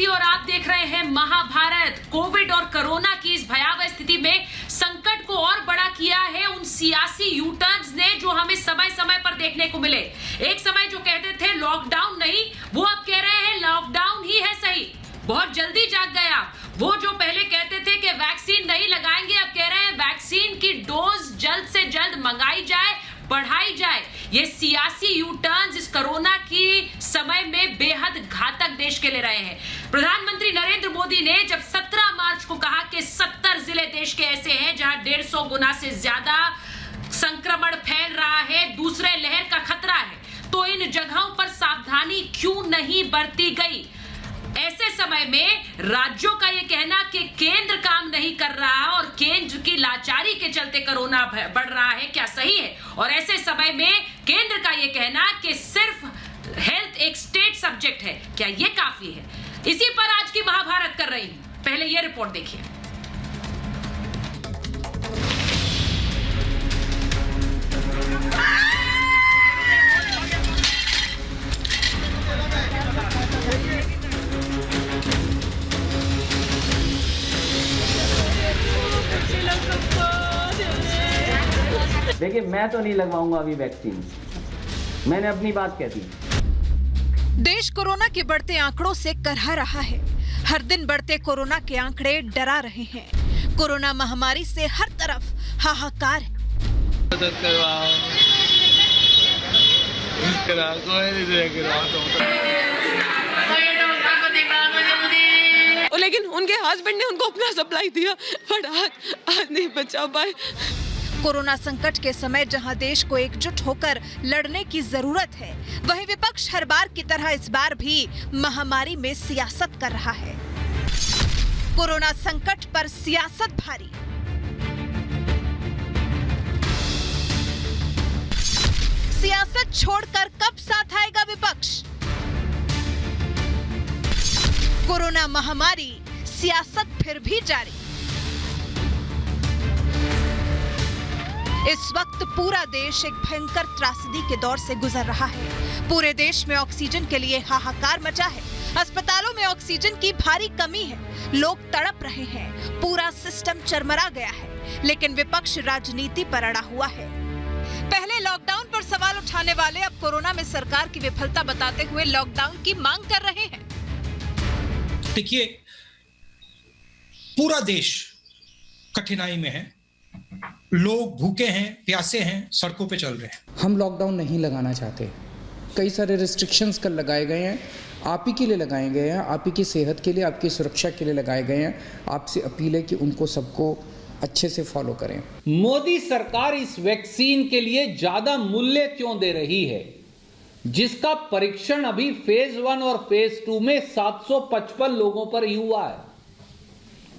स्थिति और आप देख रहे हैं महाभारत। कोविड और कोरोना की इस भयावह स्थिति में संकट को और बड़ा किया है उन सियासी यूटर्न्स ने जो हमें समय समय पर देखने को मिले। एक समय जो कहते थे लॉकडाउन नहीं, वो अब कह रहे हैं लॉकडाउन ही है सही। बहुत जल्दी जाग गया। वो जो पहले कहते थे कि वैक्सीन नहीं लगाएंगे, अब कह रहे हैं वैक्सीन की डोज जल्द से जल्द मंगाई जाए, बढ़ाई जाए। ये सियासी यूटर्न्स इस कोरोना की समय में बेहद घातक देश के लिए रहे हैं। प्रधानमंत्री नरेंद्र मोदी ने जब 17 मार्च को कहा कि 70 जिले देश के ऐसे हैं जहां 150 गुना से ज्यादा संक्रमण फैल रहा है, दूसरे लहर का खतरा है, तो इन जगहों पर सावधानी क्यों नहीं बरती गई? ऐसे समय में राज्यों का यह कहना कि केंद्र काम नहीं कर रहा और केंद्र की लाचारी के चलते कोरोना बढ़ रहा है, क्या सही है? और ऐसे समय में केंद्र का यह कहना कि सिर्फ हेल्थ एक स्टेट सब्जेक्ट है, क्या यह काफी है? इसी पर आज की महाभारत कर रही हूं। पहले यह रिपोर्ट देखिए। देखिए, मैं तो नहीं लगवाऊंगा अभी वैक्सीन। मैंने अपनी बात कह दी। देश कोरोना के बढ़ते आंकड़ों से करहा रहा है। हर दिन बढ़ते कोरोना के आंकड़े डरा रहे हैं। कोरोना महामारी से हर तरफ हाहाकार है। लेकिन उनके हस्बैंड ने उनको अपना सप्लाई दिया, बट आज नहीं बचा पाए। कोरोना संकट के समय जहां देश को एकजुट होकर लड़ने की जरूरत है, वहीं विपक्ष हर बार की तरह इस बार भी महामारी में सियासत कर रहा है। कोरोना संकट पर सियासत भारी। सियासत छोड़कर कब साथ आएगा विपक्ष? कोरोना महामारी, सियासत फिर भी जारी। इस वक्त पूरा देश एक भयंकर त्रासदी के दौर से गुजर रहा है। पूरे देश में ऑक्सीजन के लिए हाहाकार मचा है। अस्पतालों में ऑक्सीजन की भारी कमी है। लोग तड़प रहे हैं। पूरा सिस्टम चरमरा गया है। लेकिन विपक्ष राजनीति पर अड़ा हुआ है। पहले लॉकडाउन पर सवाल उठाने वाले अब कोरोना में सरकार की विफलता बताते हुए लॉकडाउन की मांग कर रहे हैं। देखिए, पूरा देश कठिनाई में है। लोग भूखे हैं, प्यासे हैं, सड़कों पे चल रहे हैं। हम लॉकडाउन नहीं लगाना चाहते। कई सारे रिस्ट्रिक्शंस कल लगाए गए हैं, आप ही के लिए लगाए गए हैं, आप ही की सेहत के लिए, आपकी सुरक्षा के लिए लगाए गए हैं। आपसे अपील है कि उनको सबको अच्छे से फॉलो करें। मोदी सरकार इस वैक्सीन के लिए ज्यादा मूल्य क्यों दे रही है, जिसका परीक्षण अभी फेज 1 और फेज 2 में 755 लोगों पर ही हुआ है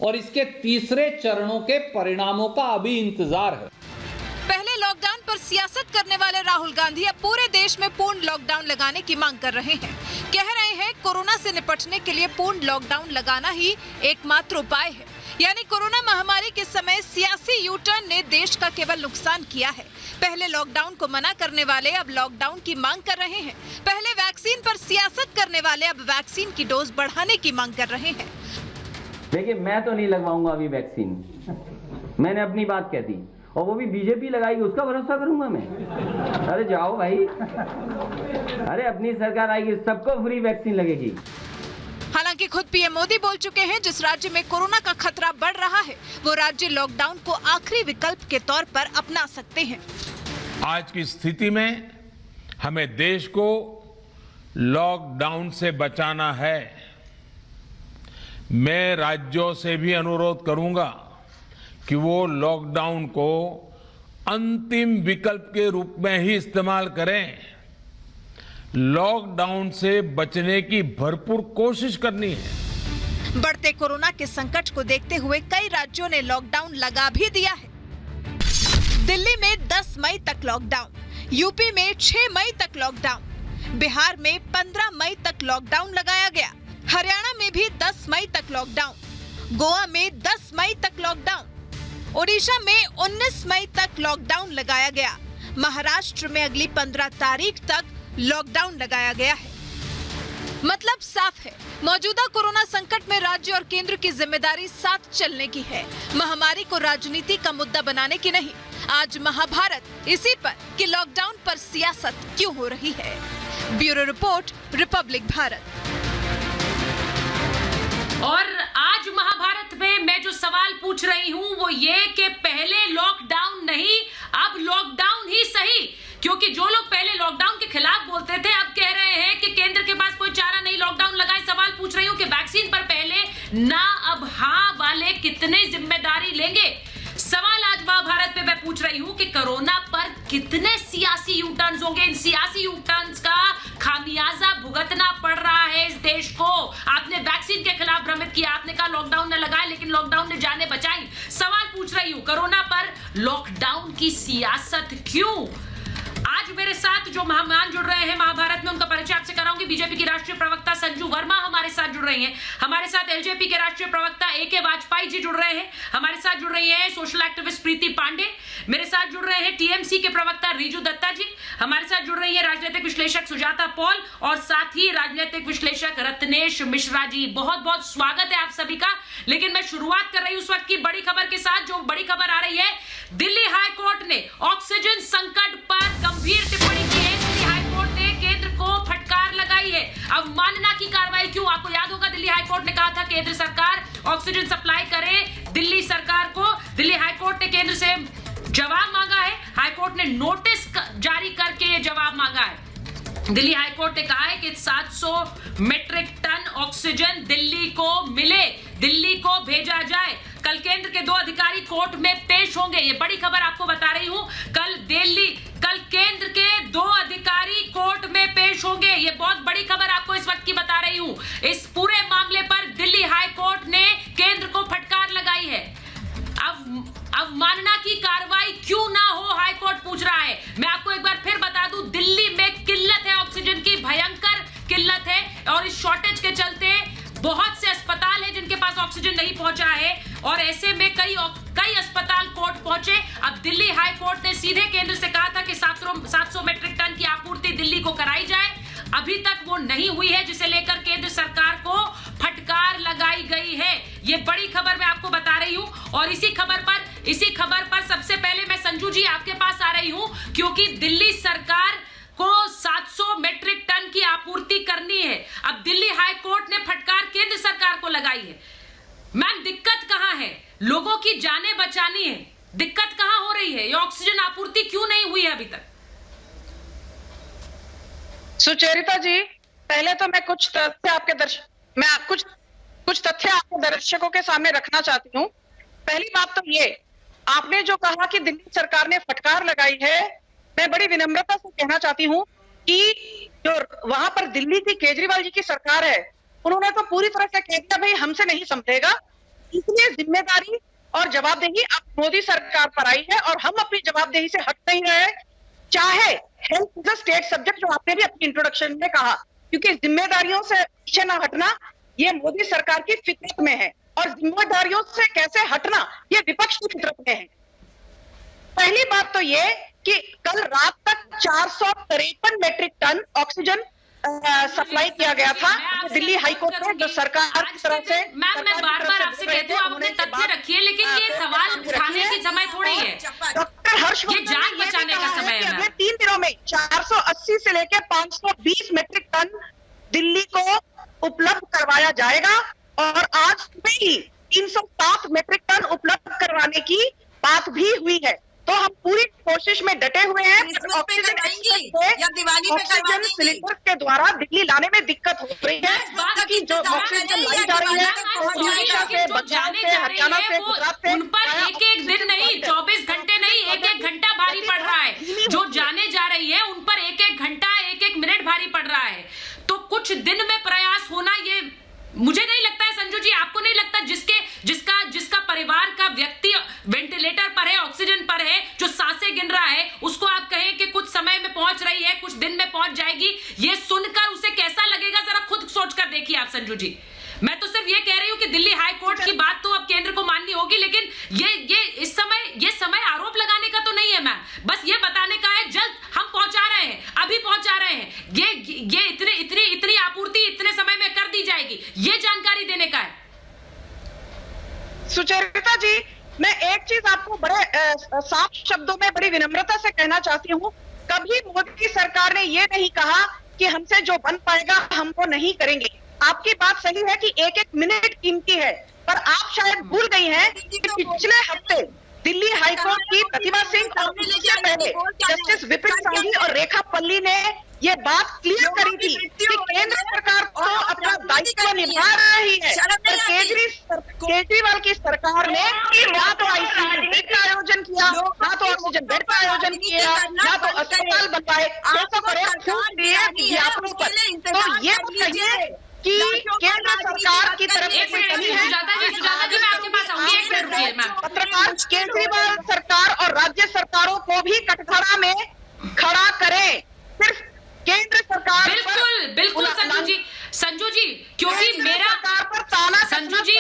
और इसके तीसरे चरणों के परिणामों का अभी इंतजार है। पहले लॉकडाउन पर सियासत करने वाले राहुल गांधी अब पूरे देश में पूर्ण लॉकडाउन लगाने की मांग कर रहे हैं। कह रहे हैं कोरोना से निपटने के लिए पूर्ण लॉकडाउन लगाना ही एकमात्र उपाय है। यानी कोरोना महामारी के समय सियासी यूटर्न ने देश का केवल नुकसान किया है। पहले लॉकडाउन को मना करने वाले अब लॉकडाउन की मांग कर रहे हैं। पहले वैक्सीन पर सियासत करने वाले अब वैक्सीन की डोज बढ़ाने की मांग कर रहे हैं। देखिए, मैं तो नहीं लगवाऊंगा अभी वैक्सीन। मैंने अपनी बात कह दी। और वो भी बीजेपी लगाएगी, उसका भरोसा करूंगा मैं? अरे जाओ भाई। अरे अपनी सरकार आएगी, सबको फ्री वैक्सीन लगेगी। हालांकि खुद पीएम मोदी बोल चुके हैं जिस राज्य में कोरोना का खतरा बढ़ रहा है, वो राज्य लॉकडाउन को आखिरी विकल्प के तौर पर अपना सकते हैं। आज की स्थिति में हमें देश को लॉकडाउन से बचाना है। मैं राज्यों से भी अनुरोध करूंगा कि वो लॉकडाउन को अंतिम विकल्प के रूप में ही इस्तेमाल करें। लॉकडाउन से बचने की भरपूर कोशिश करनी है। बढ़ते कोरोना के संकट को देखते हुए कई राज्यों ने लॉकडाउन लगा भी दिया है। दिल्ली में 10 मई तक लॉकडाउन, यूपी में 6 मई तक लॉकडाउन, बिहार में 15 मई तक लॉकडाउन लगाया गया, हरियाणा में भी 10 मई तक लॉकडाउन, गोवा में 10 मई तक लॉकडाउन, ओडिशा में 19 मई तक लॉकडाउन लगाया गया। महाराष्ट्र में अगली 15 तारीख तक लॉकडाउन लगाया गया है। मतलब साफ है, मौजूदा कोरोना संकट में राज्य और केंद्र की जिम्मेदारी साथ चलने की है, महामारी को राजनीति का मुद्दा बनाने की नहीं। आज महाभारत इसी पर कि लॉकडाउन पर सियासत क्यों हो रही है। Bureau report, Republic Bharat. और आज महाभारत में मैं जो सवाल पूछ रही हूं वो ये कि पहले लॉकडाउन नहीं, अब लॉकडाउन ही सही, क्योंकि जो लोग पहले लॉकडाउन के खिलाफ बोलते थे अब कह रहे हैं कि केंद्र के पास कोई चारा नहीं, लॉकडाउन लगाए। सवाल पूछ रही हूं कि वैक्सीन पर पहले ना अब हाँ वाले कितने जिम्मेदारी लेंगे। सवाल आज महाभारत में मैं पूछ रही हूं कि कोरोना पर कितने सियासी यू टर्न्स होंगे। इन सियासी यू टर्न्स का खामियाजा भुगतना पड़ रहा है इस देश को। आपने वैक्सीन के खिलाफ भ्रमित किया, आपने कहा लॉकडाउन न लगाए, लेकिन लॉकडाउन ने जाने बचाई। सवाल पूछ रही हूं, कोरोना पर लॉकडाउन की सियासत क्यों। आज मेरे साथ जो मेहमान जुड़ रहे हैं महाभारत में, उनका परिचय आपसे कराऊंगी। बीजेपी की राष्ट्रीय प्रवक्ता संजू वर्मा हमारे साथ जुड़ रही हैं। हमारे साथ एलजेपी के राष्ट्रीय प्रवक्ता AK वाजपेयी जी जुड़ रहे हैं। हमारे साथ जुड़ रही है सोशल एक्टिविस्ट प्रीति पांडे। मेरे साथ जुड़ रहे हैं TMC के प्रवक्ता रिजू दत्ता जी। हमारे साथ जुड़ रही है राजनीतिक विश्लेषक सुजाता पॉल और साथ ही राजनीतिक विश्लेषक रत्नेश मिश्रा जी। बहुत बहुत स्वागत है आप सभी का। लेकिन मैं शुरुआत कर रही हूं उस वक्त की बड़ी खबर के साथ। जो बड़ी खबर आ रही है, दिल्ली हाई कोर्ट ने ऑक्सीजन संकट पर गंभीर टिप्पणी की है। दिल्ली हाई कोर्ट ने केंद्र को फटकार लगाई है। अवमानना की कार्रवाई क्यों? आपको याद होगा दिल्ली हाई कोर्ट ने कहा था केंद्र सरकार ऑक्सीजन सप्लाई करे दिल्ली सरकार को। दिल्ली हाई कोर्ट ने केंद्र से जवाब मांगा है। हाई कोर्ट ने नोटिस जारी करके ये जवाब मांगा है। दिल्ली हाई कोर्ट ने कहा है कि 700 मीट्रिक टन ऑक्सीजन दिल्ली को मिले, दिल्ली को भेजा जाए। कल केंद्र के 2 अधिकारी कोर्ट में पेश होंगे। ये बड़ी खबर आपको बता रही हूं। कल केंद्र के 2 अधिकारी कोर्ट में पेश होंगे। ये बहुत बड़ी खबर आपको इस वक्त की बता रही हूं। इस पूरे मामले पर दिल्ली हाई कोर्ट ने केंद्र को फटकार लगाई है। अवमानना की कार्रवाई क्यों ना हो, हाई कोर्ट पूछ रहा है। मैं आपको एक बार फिर बता दूं, दिल्ली में किल्लत है, ऑक्सीजन की भयंकर किल्लत है और इस शॉर्टेज के चलते बहुत से अस्पताल हैं जिनके पास ऑक्सीजन नहीं पहुंचा है और ऐसे में कई अस्पताल कोर्ट पहुंचे। अब दिल्ली हाई कोर्ट ने सीधे केंद्र से कहा था कि 700 मीट्रिक टन की आपूर्ति दिल्ली को कराई जाए। अभी तक वो नहीं हुई है, जिसे लेकर केंद्र सरकार को फटकार लगाई गई है। ये बड़ी खबर मैं आपको बता रही हूं और इसी खबर पर सबसे पहले मैं संजू जी आपके पास आ रही हूं, क्योंकि दिल्ली सरकार को 700 मीट्रिक टन की आपूर्ति करनी है। अब दिल्ली हाई कोर्ट ने फटकार केंद्र सरकार को लगाई है। मैम, दिक्कत कहां है? लोगों की जानें बचानी है, दिक्कत कहां हो रही है? ये ऑक्सीजन आपूर्ति क्यों नहीं हुई है अभी तक? सुचेरिता जी, पहले तो मैं कुछ तथ्य आपके दर्शकों के सामने रखना चाहती हूँ। पहली बात तो ये, आपने जो कहा कि दिल्ली सरकार ने फटकार लगाई है, मैं बड़ी विनम्रता से कहना चाहती हूँ कि जो वहां पर दिल्ली की केजरीवाल जी की सरकार है, उन्होंने तो पूरी तरह से कह दिया भाई हमसे नहीं संभलेगा। इसलिए जिम्मेदारी और जवाबदेही अब मोदी सरकार पर आई है और हम अपनी जवाबदेही से हट नहीं रहे, चाहे health is a state subject, जो आपने भी अपनी इंट्रोडक्शन में कहा, क्योंकि जिम्मेदारियों से पीछे ना हटना ये मोदी सरकार की फितरत में है और जिम्मेदारियों से कैसे हटना ये विपक्ष की फितरत में है। पहली बात तो ये कि कल रात तक 453 मीट्रिक टन ऑक्सीजन सप्लाई किया गया था दिल्ली हाईकोर्ट में, जो सरकार की तरफ से। मैम, मैं बार-बार आपसे कहती हूँ आप अपने तथ्य रखिए, लेकिन ये सवाल उठाने की समय थोड़ी है। डॉक्टर हर्षवर्धन, ये जान बचाने का समय है। अगले 3 दिनों में 480 से लेकर 520 मीट्रिक टन दिल्ली को उपलब्ध करवाया जाएगा और आज सुबह ही 307 मीट्रिक टन उपलब्ध करवाने की बात भी हुई है। तो हम पूरी कोशिश में डटे हुए हैं। ऑक्सीजन सिलेंडर के द्वारा दिल्ली लाने में दिक्कत हो रही है, कि जो ऑक्सीजन लाई जा रही है ओडिशा से, बंगाल से, हरियाणा से, गुजरात से, उन पर एक दिन नहीं, 24 घंटे नहीं, एक घंटा भारी पड़ रहा है। जो जाने जा रही है उन पर एक घंटा, एक मिनट भारी पड़ रहा है। तो कुछ दिन में प्रयास होना, ये मुझे नहीं लगता है। संजू जी, आपको नहीं लगता जिसका परिवार का व्यक्ति वेंटिलेटर पर है, ऑक्सीजन पर है, जो सांसें गिन रहा है, उसको आप कहें कि कुछ समय में पहुंच रही है, कुछ दिन में पहुंच जाएगी, ये सुनकर उसे कैसा लगेगा? जरा खुद सोच कर देखिए आप संजू जी। मैं तो सिर्फ ये कह रही हूं कि दिल्ली हाई कोर्ट की बात तो अब केंद्र को माननी होगी, लेकिन ये समय आरोप लगाने का तो नहीं है मैम, बस ये बताने का है जल्द हम पहुंचा रहे हैं, अभी पहुंचा रहे हैं। ये इतनी आपूर्ति, इतने चीज आपको बड़े साफ शब्दों में बड़ी विनम्रता से कहना चाहती हूँ, कभी मोदी सरकार ने ये नहीं कहा कि हमसे जो बन पाएगा हम वो नहीं करेंगे। आपकी बात सही है कि एक एक मिनट कीमती है, पर आप शायद भूल गई हैं कि पिछले हफ्ते दिल्ली हाईकोर्ट की प्रतिभा सिंह से पहले जस्टिस विपिन सांघी और रेखा पल्ली ने ये बात क्लियर करी थी कि केंद्र सरकार तो अपना दायित्व निभा रही है, पर केजरीवाल की सरकार ने ना तो आईसीयू बेड का आयोजन किया, ना तो ऑक्सीजन बेड का आयोजन किया, ना तो अस्पताल बनवाए, तो बड़े छूट दिए विज्ञापनों पर। तो ये कहिए कि केंद्र सरकार की तरफ से कोई कमी है? सुजाता जी मैं आपके पास आऊंगी, एक मिनट रुकिए मैम। पत्रकार केजरीवाल सरकार और राज्य सरकारों को भी कटघरा में खड़ा करें, सिर्फ केंद्र सरकार बिल्कुल संजू जी क्योंकि मेरा संजू जी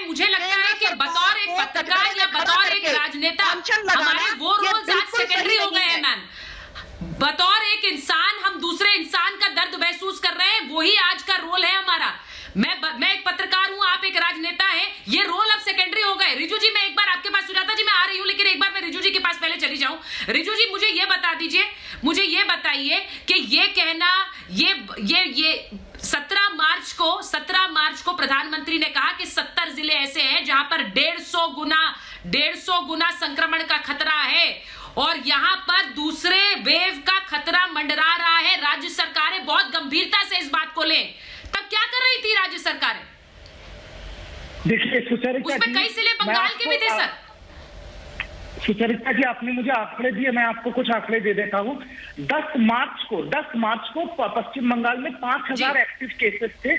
मुझे लगता है कि बतौर एक पत्रकार या बतौर एक राजनेता हमारे वो रोल्स आज सेकेंडरी हो गए हैं मैम। बतौर एक इंसान हम दूसरे इंसान का दर्द महसूस कर रहे हैं, वही आज का रोल है हमारा। मैं एक पत्रकार हूं, आप एक राजनेता हैं, ये रोल अब सेकेंडरी हो गए। रिजू जी मैं एक बार आपके पास, सुजाता जी मैं आ रही हूं, लेकिन एक बार मैं रिजू जी के पास पहले चली जाऊं। रिजू जी मुझे ये बता दीजिए, मुझे ये बताइए कि ये कहना ये 17 मार्च को प्रधानमंत्री ने कहा कि 70 जिले ऐसे हैं जहां पर 150 गुना संक्रमण का खतरा है और यहां पर दूसरे वेव का खतरा मंडरा रहा है। राज्य सरकारें बहुत गंभीरता से इस बात को लें, तब क्या कर रही थी राज्य सरकारें? देखिए सुचरिता उसमें कई जिले बंगाल के भी थे सर। सुचरिता जी आपने मुझे आंकड़े दिए, मैं आपको कुछ आंकड़े दे देता हूँ। 10 मार्च को पश्चिम बंगाल में 5000 एक्टिव केसेस थे।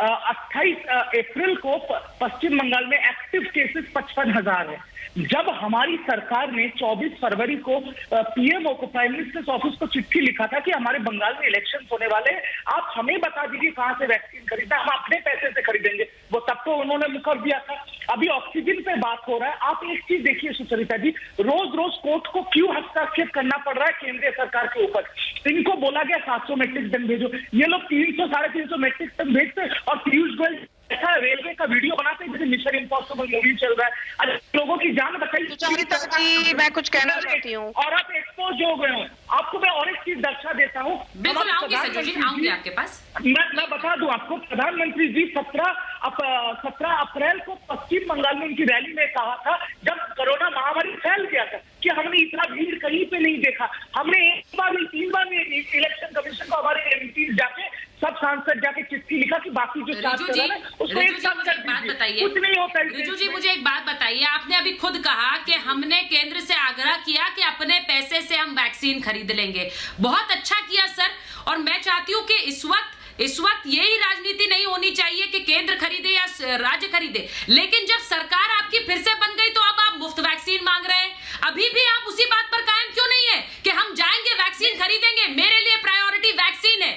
28 अप्रैल को पश्चिम बंगाल में एक्टिव केसेस 55,000 है। जब हमारी सरकार ने 24 फरवरी को पीएमओ को, प्राइम मिनिस्टर्स ऑफिस को चिट्ठी लिखा था कि हमारे बंगाल में इलेक्शन होने वाले हैं, आप हमें बता दीजिए कहां से वैक्सीन खरीदना, हम अपने पैसे से खरीदेंगे, वो तब तो उन्होंने मुकर दिया था। अभी ऑक्सीजन पे बात हो रहा है। आप एक चीज देखिए सुचरिता जी, रोज कोर्ट को क्यों हस्तक्षेप करना पड़ रहा है केंद्रीय सरकार के ऊपर? इनको बोला गया 700 मेट्रिक टन भेजो, ये लोग 300-350 मेट्रिक टन भेजते और पीयूष गोयल ऐसा रेलवे का वीडियो बनाते हैं जैसे मिशन इम्पॉसिबल मूवी चल रहा है। अरे लोगों की जान बताइए। सुचरिता जी मैं कुछ कहना चाहती हूँ, और आप एक्सपोज हो गए हो। आपको मैं और एक चीज दर्शा देता हूँ, बिल्कुल आऊंगी संजू जी, आऊंगी आपके पास। मैं बता दूं आपको, प्रधानमंत्री जी 17 अप्रैल को पश्चिम बंगाल में उनकी रैली में कहा था, जब कोरोना महामारी फैल गया था, कि हमने इतना भीड़ कहीं पे नहीं देखा। हमने 1 बार नहीं 3 बार नहीं, इलेक्शन कमीशन को हमारे एमपी जाके सब सांसद जाके चिट्ठी लिखा कि बाकी जो रिजू जी मुझे एक बात बताइए, कुछ नहीं होता। रिजू जी मुझे एक बात बताइए, आपने अभी खुद कहा कि हमने केंद्र से आग्रह किया कि अपने पैसे से हम वैक्सीन खरीद लेंगे। बहुत अच्छा किया सर, और मैं चाहती हूँ कि इस वक्त यही राजनीति नहीं होनी चाहिए कि केंद्र खरीदे या राज्य खरीदे, लेकिन जब सरकार आपकी फिर से बन गई तो अब आप मुफ्त वैक्सीन मांग रहे हैं। अभी भी आप उसी बात पर कायम क्यों नहीं है कि हम जाएंगे वैक्सीन खरीदेंगे? मेरे लिए प्रायोरिटी वैक्सीन है,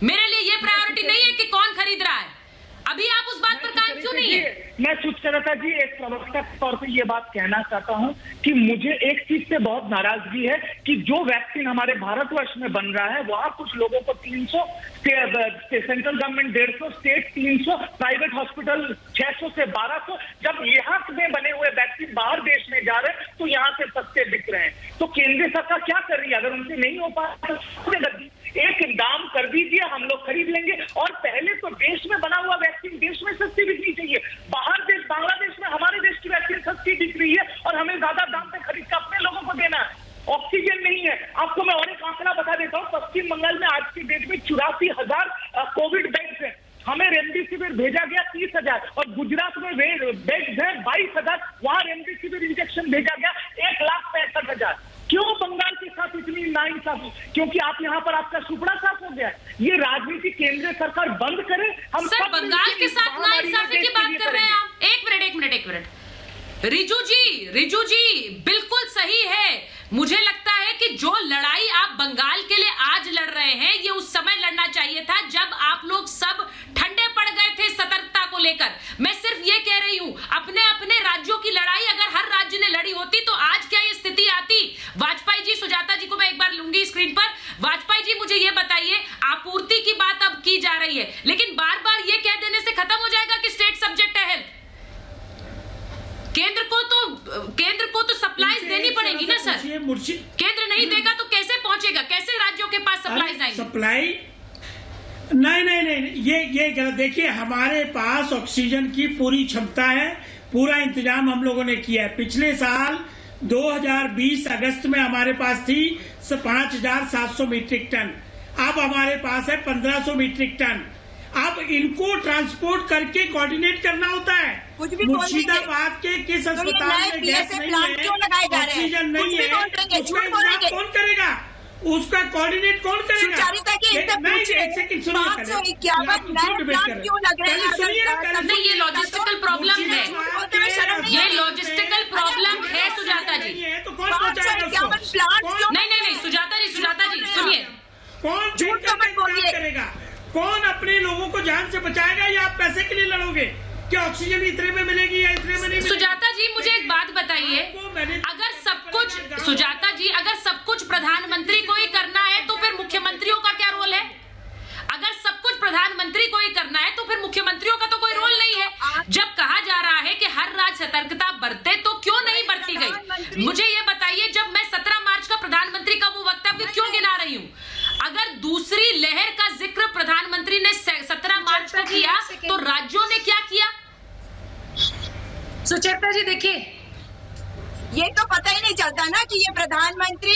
मेरे लिए ये प्रायोरिटी नहीं है कि कौन खरीद रहा है। अभी आप उस बात पर कायम क्यों नहीं है? मैं सुचरिता जी एक प्रवक्ता के तौर पे ये बात कहना चाहता हूं कि मुझे एक चीज से बहुत नाराजगी है कि जो वैक्सीन हमारे भारतवर्ष में बन रहा है वहां कुछ लोगों को 300, central government 150, state 300, private hospital 600 से 1200, जब यहाँ में बने हुए वैक्सीन बाहर देश में जा रहे हैं तो यहाँ से सस्ते बिक रहे हैं। तो केंद्रीय सरकार क्या कर रही है? अगर उनसे नहीं हो पा रहा तो एक दाम कर दीजिए, हम लोग खरीद लेंगे। और पहले तो देश में बना हुआ वैक्सीन देश में सस्ती बिकनी चाहिए। बाहर देश, बांग्लादेश में हमारे देश की वैक्सीन सस्ती बिक रही है और हमें ज्यादा दाम पे खरीद कर अपने लोगों को देना है। ऑक्सीजन नहीं है। आपको मैं और एक आंकड़ा बता देता हूँ, पश्चिम बंगाल में आज की डेट में 84,000 कोविड बेड्स हैं। हमें रेमडेसिविर भेजा गया 30,000 और गुजरात में बेड्स हैं 22,000, वहां रेमडेसिविर इंजेक्शन भेजा गया 1,65,000। क्यों बंगाल के साथ इतनी नाइंसाफी? क्योंकि आप यहाँ पर आपका सुपड़ा साफ हो गया। ये राजनीति केंद्र सरकार बंद करे। हम सर बंगाल के साथ नाइंसाफी की बात कर रहे हैं आप? एक मिनट रिजू जी बिल्कुल सही है। मुझे लगता है कि जो लड़ाई आप बंगाल के लिए आज लड़ रहे हैं ये उस समय लड़ना चाहिए था जब आप लोग सब ठंडे पड़ गए थे सतर्कता को लेकर। मैं सिर्फ ये कह रही हूं, अपने अपने राज्यों की लड़ाई अगर हर राज्य ने लड़ी होती तो आज क्या ये स्थिति आती? वाजपेयी जी, सुजाता जी को मैं एक बार लूंगी स्क्रीन पर। वाजपेयी जी मुझे ये बताइए, आपूर्ति की बात अब की जा रही है, लेकिन बार बार ये कह देने से खत्म हो जाएगा कि स्टेट सब्जेक्ट है हेल्थ। केंद्र को तो केंद्र नहीं देगा तो कैसे पहुंचेगा, कैसे राज्यों के पास सप्लाई आएंगे? सप्लाई नहीं, ये गलत। देखिए, हमारे पास ऑक्सीजन की पूरी क्षमता है, पूरा इंतजाम हम लोगों ने किया है। पिछले साल 2020 अगस्त में हमारे पास थी 5,700 मीट्रिक टन, अब हमारे पास है 1,500 मीट्रिक टन। अब इनको ट्रांसपोर्ट करके कोऑर्डिनेट करना होता है। मुर्शिदाबाद के किस अस्पताल में गैस नहीं है, ऑक्सीजन नहीं है, उसका इंतजाम कौन करेगा, उसका कोऑर्डिनेट कौन करेगा? नहीं, एक सेकंड सुनिए, नहीं, ये लॉजिस्टिकल प्रॉब्लम है, ये लॉजिस्टिकल प्रॉब्लम है सुजाता जी। तो कौन पहुंचाएगा उसको? नहीं, सुजाता जी सुनिए, कौन करेगा? कौन अपने लोगों को जान से बचाएगा, या आप पैसे के लिए लड़ोगे कि ऑक्सीजन इतने में मिलेगी या इतने में नहीं? सुजाता जी मुझे एक बात बताइए, अगर सब कुछ, सुजाता जी अगर सब कुछ प्रधानमंत्री को ही करना है तो फिर मुख्यमंत्रियों का क्या रोल है? अगर सब कुछ प्रधानमंत्री को ही करना है तो फिर मुख्यमंत्रियों का तो कोई रोल नहीं है। जब कहा जा रहा है कि हर राज्य सतर्कता बरते तो क्यों नहीं बरती गई? मुझे ये बताइए, जब मैं 17 मार्च का प्रधानमंत्री का वो वक्तव्य क्यों गिना रही हूँ? अगर दूसरी लहर का जिक्र प्रधानमंत्री ने 17 मार्च को किया तो राज्यों ने क्या किया? सुचेता जी देखिए, ये तो पता ही नहीं चलता ना कि ये प्रधानमंत्री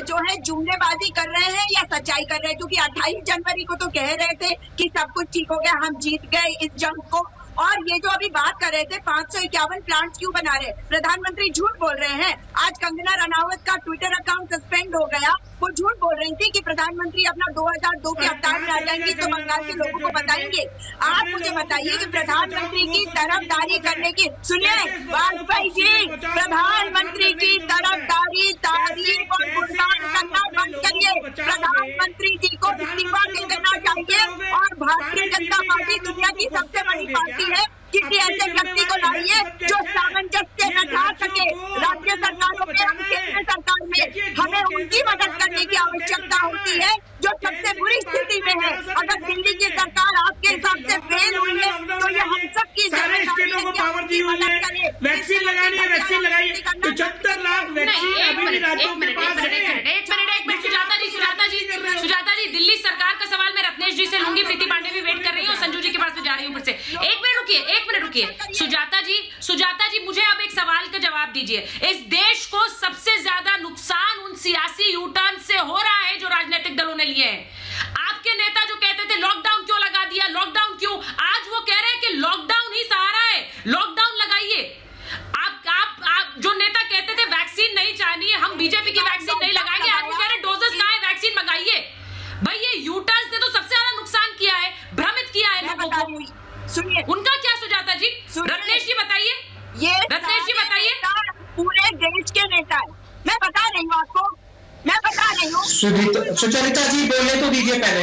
जो है जुमलेबाजी कर रहे हैं या सच्चाई कर रहे हैं, क्योंकि 28 जनवरी को तो कह रहे थे कि सब कुछ ठीक हो गया, हम जीत गए इस जंग को। और ये जो अभी बात कर रहे थे 551 प्लांट्स क्यों बना रहे, प्रधानमंत्री झूठ बोल रहे हैं। आज कंगना रनावत का ट्विटर अकाउंट सस्पेंड हो गया, वो झूठ बोल रही थी कि प्रधानमंत्री अपना 2002 के अवतार में आ जाएंगी तो बंगाल के लोगों को बताएंगे। आप मुझे बताइए कि प्रधानमंत्री की तरफदारी करने की, सुनिए वाजपेयी जी, प्रधानमंत्री की तरफदारी, तारीफ और गुणगान करना बंद करिए। प्रधानमंत्री जी को इस्तीफा दे देना चाहिए और भारतीय जनता पार्टी दुनिया की सबसे बड़ी पार्टी है, किसी ऐसे व्यक्ति को लाइए जो सामंजस्य बैठा सके राज्य सरकारों में, केंद्र सरकार में। हमें उनकी मदद करने की आवश्यकता होती है जो सबसे बुरी स्थिति में है। अगर दिल्ली की सरकार आपके हिसाब से फेल हुई है तो ये हम सबकी जिम्मेदारी है कि पावर दी हुई है, वैक्सीन लगानी है, वैक्सीन लगाइए। 75 लाख वैक्सीन अभी भी राज्यों के पास है। एक मिनट सुजाता जी, दिल्ली सरकार का सवाल मैं रत्नेश जी से लूंगी, प्रीति पांडे भी वेट कर रही है और संजू जी के पास में जा रही हूँ फिर से। एक मिनट रुकिए सुजाता जी मुझे अब एक सवाल का जवाब दीजिए। इस देश को सबसे ज्यादा नुकसान उन सियासी यू टर्न से हो रहा है जो राजनीतिक दलों ने लिए हैं। आपके नेता जो कहते थे लॉकडाउन क्यों लगा दिया, लॉकडाउन क्यों, आज वो कह रहे हैं कि लॉकडाउन ही सहारा है, लॉकडाउन लगाइए। आप जो नेता कहते थे वैक्सीन नहीं चाहिए, हम बीजेपी की वैक्सीन नहीं लगाएंगे, आज वो कह रहे डोजेस कहां है, वैक्सीन मंगाइए। भाई ये यू टर्न ने तो सबसे ज्यादा नुकसान किया है, भ्रमित किया है लोगों को। सुनिए, उनका क्या सुजाता जी? रत्नेश जी बताइए, रत्नेश जी बताइए। पूरे देश के नेता है, मैं बता रही हूँ आपको, मैं बता रही हूँ। सुचरिता जी बोलने तो दीजिए, पहले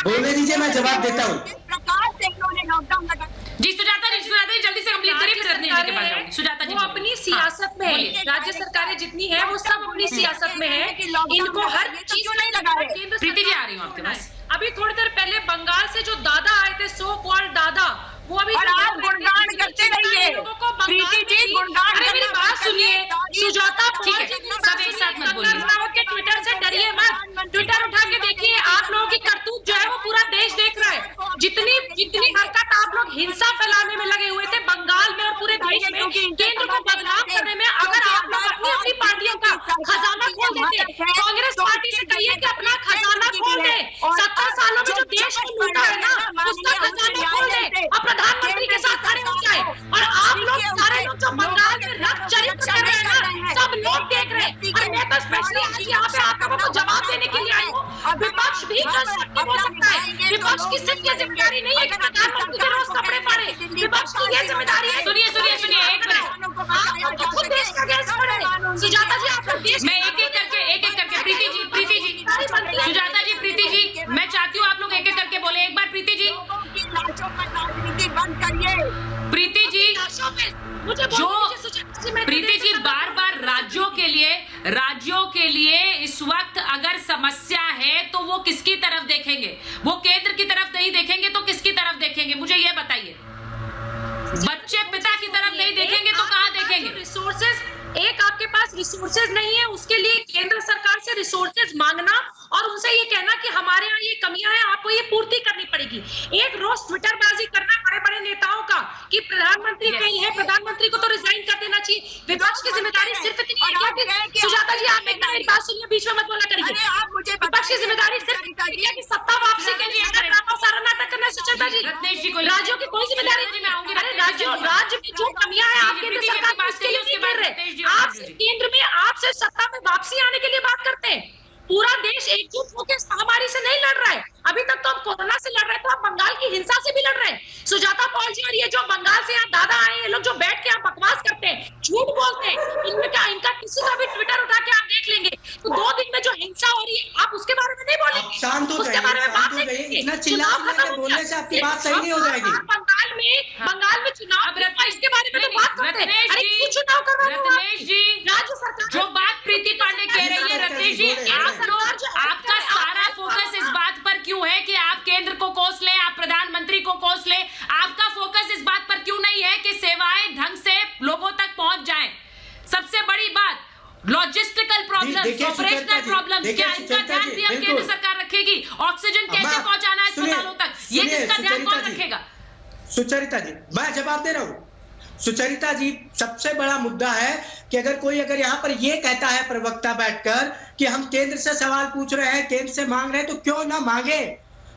बोलने दीजिए, मैं जवाब देता हूँ। किस प्रकार से इन्होंने लॉकडाउन लगा। जी सुजाता जी जल्दी से कंप्लीट करिए, फिर रत्नेश जी के पास जाऊंगी। सुजाता जी वो अपनी सियासत में है, राज्य सरकारें जितनी है वो सब अपनी सियासत में है, इनको हर चीज नहीं लगा रहे। प्रीति जी आ रही हूँ आपके पास। अभी थोड़ी देर पहले बंगाल से जो दादा आए थे, सो कॉल्ड दादा, वो अभी आप गुणगान करते रहिए, प्रीति जी गुणगान। अरे मेरी बात सुनिए, सुजाता ठीक है, सब एक साथ मत बोलिए। के ट्विटर से डरिए मत, ट्विटर उठा के देखिए, आप लोगों की करतूत जो है वो पूरा देश देख रहा है। जितनी हरकत आप लोग हिंसा फैलाने में लगे हुए थे बंगाल में और पूरे देश में, केंद्र को बदनाम करने में, अगर आप लोग अपनी अपनी पार्टियों का खजाना खोल देते, कांग्रेस पार्टी से कहिए कि अपना खजाना खोल दे, 70 सालों में जो देश को लूटा है ना उसका खजाना खोल दे और प्रधानमंत्री के साथ खड़े हो जाए। और आप लोग सारे लोग जो बंगाल में रक्त चरित्र कर रहे हैं ना, सब लोग देख रहे हैं। और मैं तो स्पेशली आज यहाँ पे आप लोगों को जवाब देने के लिए आई हूँ। विपक्ष भी कंस्ट्रक्टिव हो सकता है, विपक्ष की सिर्फ ये जिम्मेदारी नहीं है कि प्रधानमंत्री के रोज कपड़े फाड़े, विपक्ष की ये जिम्मेदारी है। सुनिए एक मिनट, आप तो खुद देश का गैस पड़े। सुजाता जी आप लोग देश मैं एक एक करके प्रीति जी सुजाता जी, प्रीति जी मैं चाहती हूँ आप लोग एक एक करके बोले। एक बार प्रीति जी, बंद करिए। प्रीति जी जो प्रीति जी बार राज्यों के लिए इस वक्त अगर समस्या है तो वो किसकी तरफ देखेंगे? वो केंद्र की तरफ नहीं देखेंगे तो किसकी तरफ देखेंगे? मुझे ये बताइए। बच्चे पिता की तरफ नहीं देखेंगे तो कहाँ देखेंगे? रिसोर्सेज, एक आपके पास रिसोर्स रिसोर्सेज नहीं है उसके लिए केंद्र सरकार से रिसोर्सेज मांगना और उनसे ये कहना कि हमारे यहाँ ये कमियां हैं, आपको ये पूर्ति करनी पड़ेगी। एक रोज ट्विटरबाजी करना बड़े बड़े नेताओं का कि प्रधानमंत्री कहीं है, प्रधानमंत्री को तो रिजाइन कर देना चाहिए। विपक्ष की जिम्मेदारी सिर्फ इतनी है कि सुजाता जी आप एक मेरी बात सुनिए, बीच में मत बोला करिए। विपक्ष की जिम्मेदारी सिर्फ इतनी है कि सत्ता वापसी के लिए ड्रामा सारा नाटक करना है। सुजाता जी, राज्यों की कोई जिम्मेदारी नहीं है। अरे राज्य में जो कमियां हैं आप केंद्र सरकार उसके लिए नहीं कर रहे। आप केंद्र में आपसे सत्ता में वापसी आने के लिए बात करते हैं। पूरा देश एकजुट होकर महामारी से नहीं लड़ रहा है। अभी तक तो हम कोरोना से लड़ रहे थे, अब बंगाल की हिंसा से भी लड़ रहे हैं। सुजाता पॉल जी और ये जो बंगाल से यहाँ दादा आए, ये लोग जो बैठ के यहाँ बकवास करते हैं, झूठ बोलते हैं, इनका किसी का भी ट्विटर उठा के आप देख लेंगे तो 2 दिन में जो हिंसा हो रही है आप उसके बारे में नहीं बोलेंगे, उसके बारे में बात नहीं करेंगे। चुनाव खत्म बोलने से आपकी बात सही नहीं हो जाएगी। बंगाल में चुनाव, इसके बारे में तो बात करते हैं। अरे क्यों चुनाव कर रहे हो राज्य सरकार? जो बात प्रीति पांडे कह रही है रत्नेश जी, आप लोग आपका सारा फोकस इस बात पर क्यों है कि आप केंद्र को कोस लें, आप प्रधानमंत्री को कोस लें? आपका फोकस इस बात पर क्यों नहीं है कि सेवाएं ढंग से लोगों तक पहुंच जाएं? सबसे बड़ी बात लॉजिस्टिकल प्रॉब्लम्स, ऑपरेशनल प्रॉब्लम्स, क्या इनका ध्यान भी अब केंद्र सरकार रखेगी? ऑक्सीजन कैसे पहुंचाना है अस्पतालों तक, ये किसका ध्यान कौन रखेगा? सुचरिता जी, मैं जवाब दे रहा हूँ। सुचरिता जी, सबसे बड़ा मुद्दा है कि अगर यहाँ पर ये कहता है प्रवक्ता बैठकर कि हम केंद्र से सवाल पूछ रहे हैं, केंद्र से मांग रहे हैं, तो क्यों ना मांगे?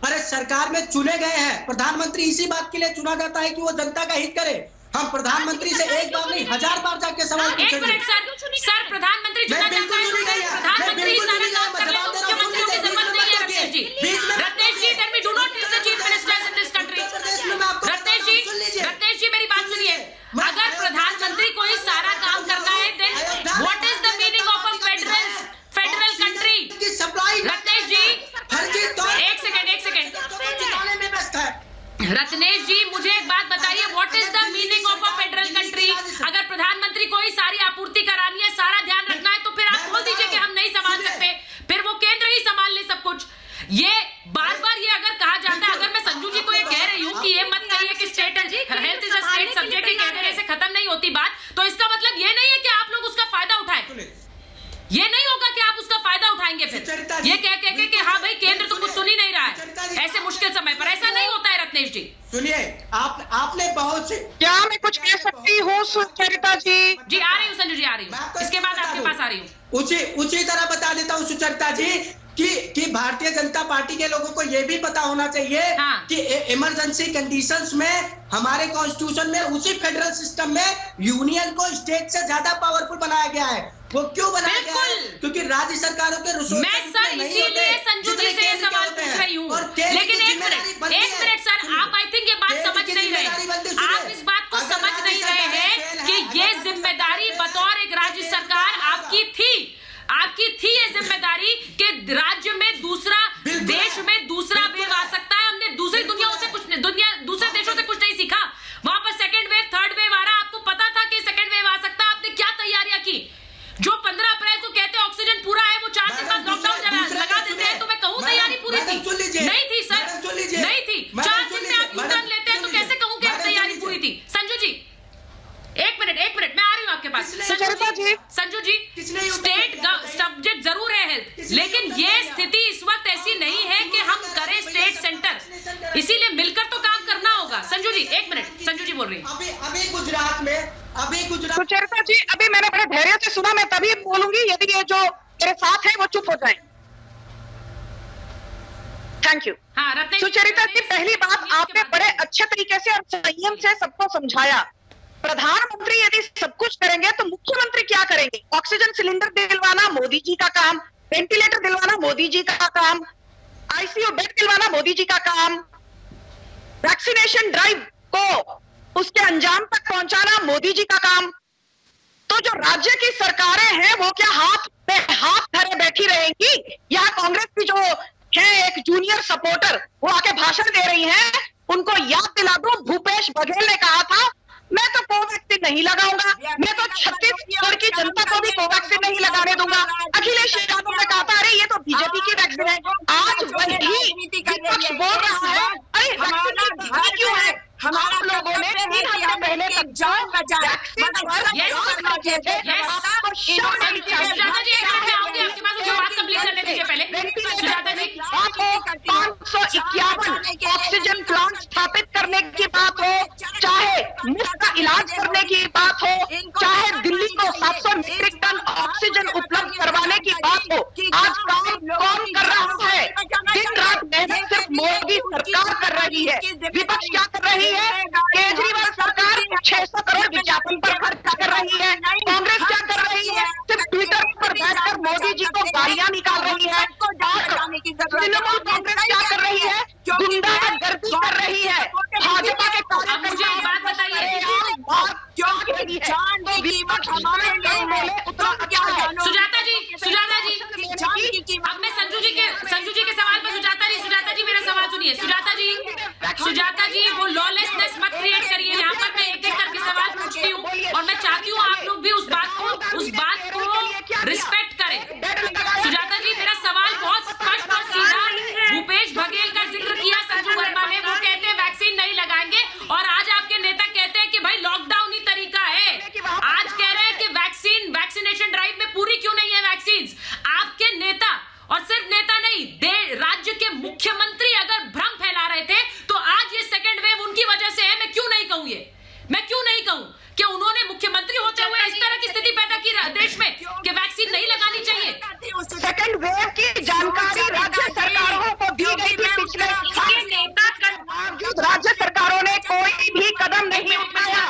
अरे सरकार में चुने गए हैं, प्रधानमंत्री इसी बात के लिए चुना जाता है कि वो जनता का हित करे। हम प्रधानमंत्री से एक बार नहीं 1000 बार जाके सवाल पूछेंगे। एक मिनट सर, प्रधानमंत्री चुना जाता है तो प्रधानमंत्री सारा काम कर ले, तो मुख्यमंत्रियों की जरूरत नहीं है। Ratnesh ji, there we do not need the chief ministers in this country. Ratnesh ji मेरी बात सुनिए, अगर प्रधानमंत्री को ही सारा काम करना है then what is the meaning of a federal country? Ratnesh ji एक सेकंड रत्नेश जी मुझे एक बात बताइए, what is the meaning of a federal country? अगर प्रधानमंत्री को ही सारी आपूर्ति करानी है, सारा ध्यान रखना है, तो फिर आप बोल दीजिए कि हम नहीं संभाल सकते, फिर वो केंद्र ही संभाल ले सब कुछ। ये बार बार ये अगर कहा जाता है, अगर मैं संजू जी को ये कह रही हूँ कि ये मत कहिए कि state health is a state subject, कह देने से खत्म नहीं होती बात, तो इसका मतलब ये नहीं है कि आप लोग उसका फायदा उठाएं। ये नहीं होगा कि आप उसका फायदा उठाएंगे फिर ये कह के कि हाँ भाई केंद्र तो कुछ सुन ही नहीं रहा है ऐसे मुश्किल समय पर। ऐसा नहीं होता है रत्नेश जी। सुनिए, आपने बहुत से, क्या मैं कुछ कह सकती हूँ सुचरिता जी? जी आ रही हूँ संजू जी, आ रही हूँ, इसके बाद आपके पास आ रही हूँ। उसी तरह बता देता हूँ सुचरिता जी कि भारतीय जनता पार्टी के लोगों को यह भी पता होना चाहिए कि इमरजेंसी कंडीशंस में हमारे कॉन्स्टिट्यूशन में, उसी फेडरल सिस्टम में यूनियन को स्टेट से ज्यादा पावरफुल बनाया गया है। वो क्यों बनाया गया है? क्योंकि राज्य सरकारों के रिसोर्स मैं सर इसीलिए संजू जी से ये सवाल पूछ रही हूँ। लेकिन एक मिनट सर, आप आई थिंक ये बात समझ नहीं रहे, आप इस बात को समझ नहीं रहे हैं कि ये जिम्मेदारी बतौर एक राज्य सरकार आपकी थी ये जिम्मेदारी कि राज्य में दूसरा, देश में दूसरा वेव आ सकता है। हमने दूसरी दूसरे देशों से कुछ नहीं सीखा। वहां पर सेकंड वेव, थर्ड वेव आ रहा, आपको पता था कि सेकंड वेव आ सकता है, आपने क्या तैयारियां की? जो 15 अप्रैल को कहते ऑक्सीजन पूरा है, वो 4 दिन बाद लॉकडाउन लगा देते हैं, तो मैं कहूँ तैयारी पूरी थी? नहीं थी सर, नहीं थी। 4 दिन में आप यूटर्न लेते हैं तो कैसे कहूँ कि तैयारी पूरी थी? संजू जी एक मिनट मैं आ रही हूँ आपके पास। संजू जी स्टेट सब्जेक्ट जरूर है हेल्थ, लेकिन ये स्थिति इस वक्त ऐसी नहीं है कि हम करें स्टेट सेंटर, इसीलिए मिलकर तो काम करना होगा। संजू जी एक मिनट, संजू जी बोल रही है। अभी गुजरात सुचरिता जी, अभी मैंने बड़े धैर्य से सुना, मैं तभी बोलूंगी यदि ये जो मेरे साथ है वो चुप हो जाए। Thank you. सुचरिता जी, पहली बात, आपने बड़े अच्छे तरीके से और संयम से सबको समझाया। प्रधानमंत्री यदि सब कुछ करेंगे तो मुख्यमंत्री क्या करेंगे? ऑक्सीजन सिलेंडर दिलवाना मोदी जी का काम, वेंटिलेटर दिलवाना मोदी जी का काम, आईसीयू बेड दिलवाना मोदी जी का काम, वैक्सीनेशन ड्राइव को उसके अंजाम तक पहुंचाना मोदी जी का काम। तो जो राज्य की सरकारें हैं वो क्या हाथ पे हाथ धरे बैठी रहेंगी? यहाँ कांग्रेस की जो है एक जूनियर सपोर्टर, वो आके भाषण दे रही हैं, उनको याद दिला दो, भूपेश बघेल ने कहा था मैं तो कोवैक्सीन नहीं लगाऊंगा, मैं तो छत्तीसगढ़ की जनता को भी कोवैक्सीन नहीं लगाने दूंगा। अखिलेश यादव ने कहा था अरे ये तो बीजेपी की वैक्सीन है। आज वही विपक्ष बोल रहा है अरे वैक्सीन की क्यों है? हमारे लोगों ने 3 हफ्ते पहले तक वैक्सीन पर शर्म आनी चाहिए। सुजाता जी, एक मिनट में आऊंगी आपके पास, मुझे बात कंप्लीट करने दीजिए पहले। सुजाता जी, आपको 551 ऑक्सीजन प्लांट स्थापित करने की बात हो, चाहे मुफ्त इलाज करने की बात हो, चाहे दिल्ली को 700 मीट्रिक टन ऑक्सीजन उपलब्ध करवाने की बात हो, आज काम कौन कर रहा है? दिन रात मेहनत सिर्फ मोदी सरकार कर रही है। विपक्ष क्या कर रही है? केजरीवाल सरकार 600 करोड़ विज्ञापन पर खर्च कर रही है। कांग्रेस क्या कर रही है? सिर्फ ट्विटर पर बैठकर मोदी जी को गालियां निकाल रही है। तृणमूल कांग्रेस क्या कर रही है? गुंडागर्दी कर रही है। भाजपा के अब मुझे एक बात बताइए, सुजाता जी, अब मैं संजू जी के सवाल पर सुजाता जी मेरा सवाल सुनिए। सुजाता जी वो लॉलेसनेस मत क्रिएट करिए। यहाँ पर मैं एक एक करके सवाल पूछती हूँ और मैं चाहती हूँ आप लोग भी उस बात को रिस्पेक्ट करें। सुजाता जी, मेरा सवाल बहुत स्पष्ट और सीधा, भूपेश बघेल का जिक्र किया संजू वर्मा ने, वो कहते हैं वैक्सीन नहीं लगाएंगे, और आज आपके नेता कहते हैं कि भाई लॉकडाउन ही तरीका है। आज कह रहे हैं कि वैक्सीनेशन ड्राइव में पूरी क्यों नहीं है वैक्सीन? आपके नेता, और सिर्फ नेता नहीं, राज्य के मुख्यमंत्री अगर भ्रम फैला रहे थे तो आज ये सेकेंड वेव उनकी वजह से है। मैं क्यों नहीं कहूं कि उन्होंने मुख्यमंत्री होते हुए इस तरह की स्थिति पैदा की देश में कि वैक्सीन नहीं लगानी चाहिए। सेकंड वेव की जानकारी राज्य सरकारों को दी गई थी पिछले बावजूद राज्य सरकारों ने कोई भी कदम नहीं उठाया।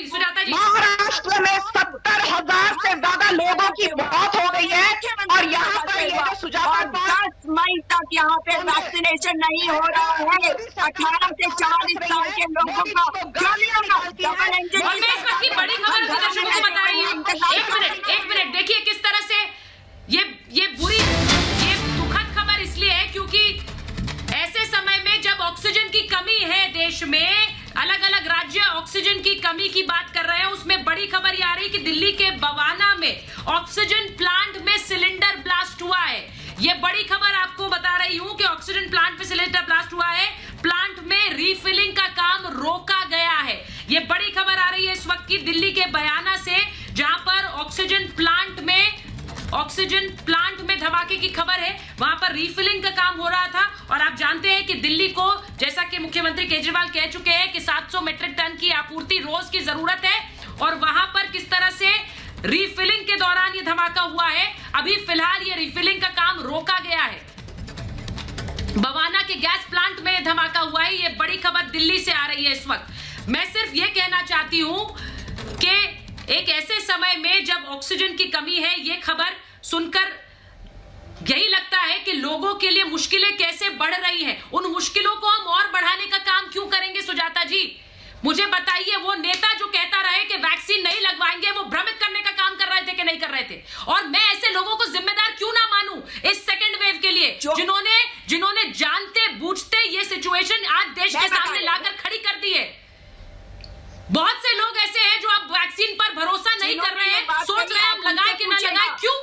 सुजाता जी, महाराष्ट्र में 70,000 से ज्यादा लोगों की मौत हो गई है और यहाँ पर ये जो सुजाता 10 मई तक यहाँ पे वैक्सीनेशन नहीं हो रहा है। 18 से 40 साल के लोगों का क्यों नहीं होगा? डबल इंजन और मैं इस वक्त की बड़ी खबर दर्शकों को बता रही हूँ। एक मिनट देखिए किस तरह से ये दुखद खबर इसलिए है क्योंकि ऐसे समय में जब ऑक्सीजन की कमी है देश में, अलग अलग राज्य ऑक्सीजन की कमी की बात कर रहे हैं, उसमें बड़ी खबर ये आ रही कि दिल्ली के बवाना में ऑक्सीजन प्लांट में सिलेंडर ब्लास्ट हुआ है। ये बड़ी खबर आपको बता रही हूं कि ऑक्सीजन प्लांट में सिलेंडर ब्लास्ट हुआ है, प्लांट में रीफिलिंग का काम रोका गया है। ये बड़ी खबर आ रही है इस वक्त की दिल्ली के बयाना से, जहां पर ऑक्सीजन प्लांट में धमाके की खबर है। वहां पर रीफिलिंग का काम हो रहा था और आप जानते हैं कि दिल्ली को, जैसा कि मुख्यमंत्री केजरीवाल कह चुके हैं कि 700 मीट्रिक टन की आपूर्ति रोज की जरूरत है, और वहां पर किस तरह से रीफिलिंग के दौरान ये धमाका हुआ है। अभी फिलहाल ये रीफिलिंग का काम रोका गया है। बवाना के गैस प्लांट में धमाका हुआ है। ये बड़ी खबर दिल्ली से आ रही है इस वक्त। मैं सिर्फ ये कहना चाहती हूं कि एक ऐसे समय में जब ऑक्सीजन की कमी है, ये खबर सुनकर यही लगता है कि लोगों के लिए मुश्किलें कैसे बढ़ रही हैं। उन मुश्किलों को हम और बढ़ाने का काम क्यों करेंगे? सुजाता जी, मुझे बताइए, वो नेता जो कहता रहे कि वैक्सीन नहीं लगवाएंगे, वो भ्रमित करने का काम कर रहे थे कि नहीं कर रहे थे? और मैं ऐसे लोगों को जिम्मेदार क्यों ना मानूं इस सेकंड वेव के लिए, जिन्होंने जानते बूझते ये सिचुएशन आज देश के सामने लाकर खड़ी कर दी है। बहुत से लोग ऐसे हैं जो अब वैक्सीन पर भरोसा नहीं कर रहे हैं, सोच रहे हैं हम लगाए कि ना लगाए। क्यों?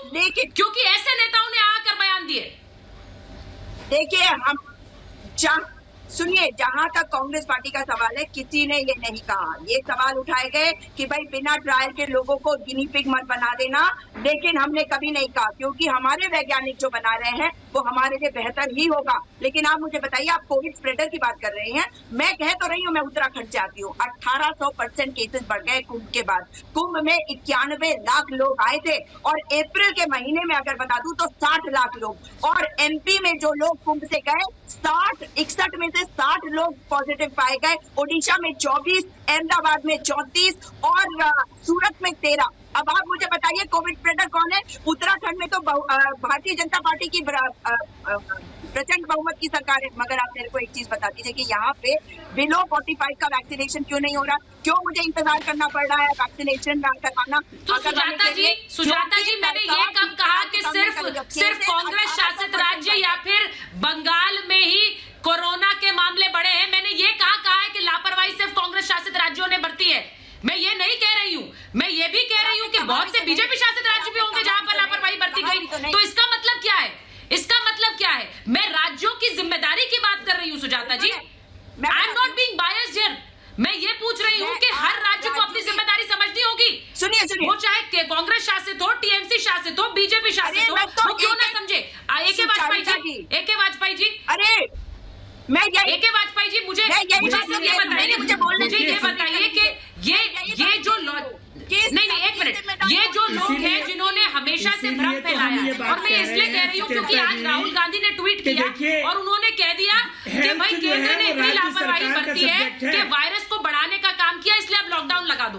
क्योंकि ऐसे नेताओं ने आकर बयान दिए। देखिए, हम सुनिए, जहां तक कांग्रेस पार्टी का सवाल है, किसी ने ये नहीं कहा, ये सवाल उठाए गए कि भाई बिना ट्रायल के लोगों को गिनी पिग मत बना देना, लेकिन हमने कभी नहीं कहा, क्योंकि हमारे वैज्ञानिक जो बना रहे हैं वो हमारे लिए बेहतर ही होगा। लेकिन आप मुझे बताइए, आप कोविड स्प्रेडर की बात कर रहे हैं, मैं कह तो रही हूँ, मैं उत्तराखंड से आती हूँ, 1800% केसेस बढ़ गए कुंभ के बाद। कुंभ में 91 लाख लोग आए थे और अप्रैल के महीने में अगर बता दूं तो 60 लाख लोग, और एमपी में जो लोग कुंभ से गए 61 में से 60 लोग पॉजिटिव पाए गए, ओडिशा में 24, अहमदाबाद में 34 और सूरत में 13। अब आप मुझे बताइए कोविड स्प्रेडर कौन है? उत्तराखंड में तो भारतीय जनता पार्टी की प्रचंड बहुमत की सरकार है। मगर आप मेरे को एक चीज बता दीजिए कि यहाँ पे बिलो 45 का वैक्सीनेशन क्यों नहीं हो रहा? क्यों मुझे इंतजार करना पड़ रहा है वैक्सीनेशन करवाना? तो सुजाता जी, मैंने ये कब कहा कि सिर्फ कांग्रेस शासित राज्य या फिर बंगाल में ही कोरोना के मामले बढ़े हैं? मैंने ये कहा है कि लापरवाही सिर्फ कांग्रेस शासित राज्यों ने बरती है? मैं ये नहीं कह रही हूँ, मैं ये भी कह रही हूँ कि बहुत से बीजेपी शासित राज्य भी होंगे जहां पर लापरवाही बरती गई। तो इसका मतलब क्या है? मैं राज्यों की जिम्मेदारी की बात कर रही हूँ Sujata ji. I am not being biased here. मैं ये पूछ रही हूँ कि हर राज्य को अपनी जिम्मेदारी समझनी होगी। सुनिए, वो चाहे कांग्रेस शासित हो, शासित हो, बीजेपी शासित हो, वो क्यों ना समझे? एके वाजपेयी जी, अरे मैं एके वाजपेयी जी, मुझे ये बताइए कि ये जो नहीं एक मिनट, ये जो लोग हैं जिन्होंने हमेशा से भ्रम फैलाया है, और मैं इसलिए कह रही हूँ क्योंकि आज राहुल गांधी ने ट्वीट किया और उन्होंने कह दिया कि भाई केंद्र ने इतनी लापरवाही बरती है कि वायरस को बढ़ाने का काम किया, इसलिए अब लॉकडाउन लगा दो।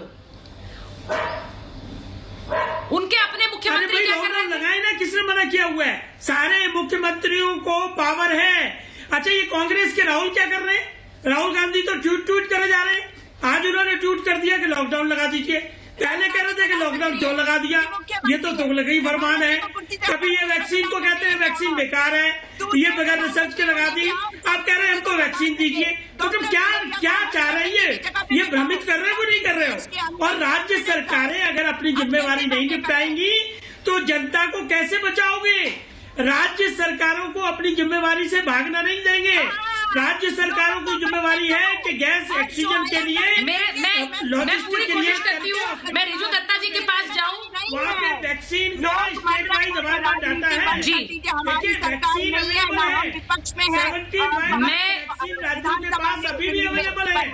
उनके अपने मुख्यमंत्री क्या कर रहे हैं? लगाए ना, किसने मना किया हुआ है? सारे मुख्यमंत्रियों को पावर है। अच्छा, ये कांग्रेस के राहुल क्या कर रहे हैं? राहुल गांधी तो ट्वीट करे जा रहे हैं। आज उन्होंने ट्वीट कर दिया कि लॉकडाउन लगा दीजिए। पहले कह रहे थे कि लॉकडाउन क्यों लगा दिया? ये तो तुगलकी फरमान है। कभी ये वैक्सीन को कहते हैं वैक्सीन बेकार है, ये बगैर रिसर्च के लगा दी। आप कह रहे हैं हमको वैक्सीन दीजिए। तो तुम क्या चाह रही है? ये भ्रमित कर रहे हो, नहीं कर रहे हो? और राज्य सरकारें अगर अपनी जिम्मेवारी नहीं निपटाएंगी तो जनता को कैसे बचाओगे? राज्य सरकारों को अपनी जिम्मेवारी से भागना नहीं देंगे। राज्य सरकारों की जिम्मेवारी है कि गैस ऑक्सीजन के लिए मैं पूरी कोशिश करती हूँ मैं रिजू दत्ता जी के पास जाऊँ, वहाँ पे वैक्सीन का स्टेट वाइज हमारे पास डाटा है जी। देखिए वैक्सीन अवेलेबल है, 75 राज्यों के पास अभी भी अवेलेबल है।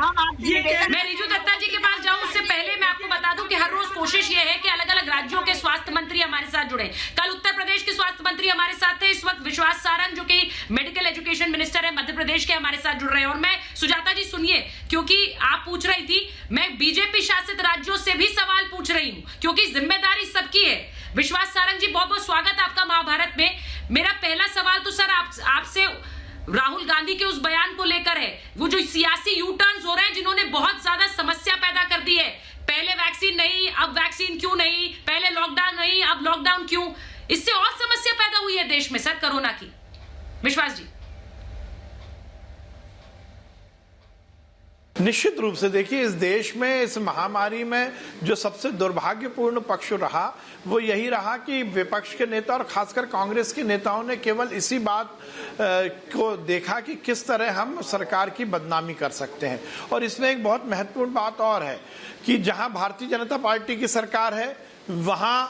मैं रिजू दत्ता जी के पास जाऊँ उससे पहले मैं आपको बता दूं कि हर रोज कोशिश ये है कि अलग अलग राज्यों के स्वास्थ्य मंत्री हमारे साथ जुड़े। कल उत्तर प्रदेश के स्वास्थ्य मंत्री हमारे साथ थे, इस वक्त विश्वास सारंग जो कि मेडिकल एजुकेशन मिनिस्टर है मध्य प्रदेश के, हमारे साथ जुड़ रहे हैं। और मैं सुजाता जी सुनिए, क्योंकि आप पूछ रही थी, मैं बीजेपी शासित राज्यों से भी सवाल पूछ रही हूं क्योंकि जिम्मेदारी सबकी है। विश्वास सारंग जी, बहुत बहुत स्वागत आपका महाभारत में। मेरा पहला सवाल तो सर आपसे राहुल गांधी के उस बयान को लेकर है, वो जो सियासी यू टर्न्स हो रहे हैं जिन्होंने बहुत ज्यादा समस्या पैदा कर दी है। पहले वैक्सीन नहीं, अब वैक्सीन क्यों नहीं, पहले लॉकडाउन नहीं, अब लॉकडाउन क्यों? इससे और समस्या पैदा हुई है देश में सर कोरोना की। विश्वास जी। निश्चित रूप से देखिए, इस देश में इस महामारी में जो सबसे दुर्भाग्यपूर्ण पक्ष रहा वो यही रहा कि विपक्ष के नेता और खासकर कांग्रेस के नेताओं ने केवल इसी बात को देखा कि किस तरह हम सरकार की बदनामी कर सकते हैं। और इसमें एक बहुत महत्वपूर्ण बात और है कि जहां भारतीय जनता पार्टी की सरकार है वहां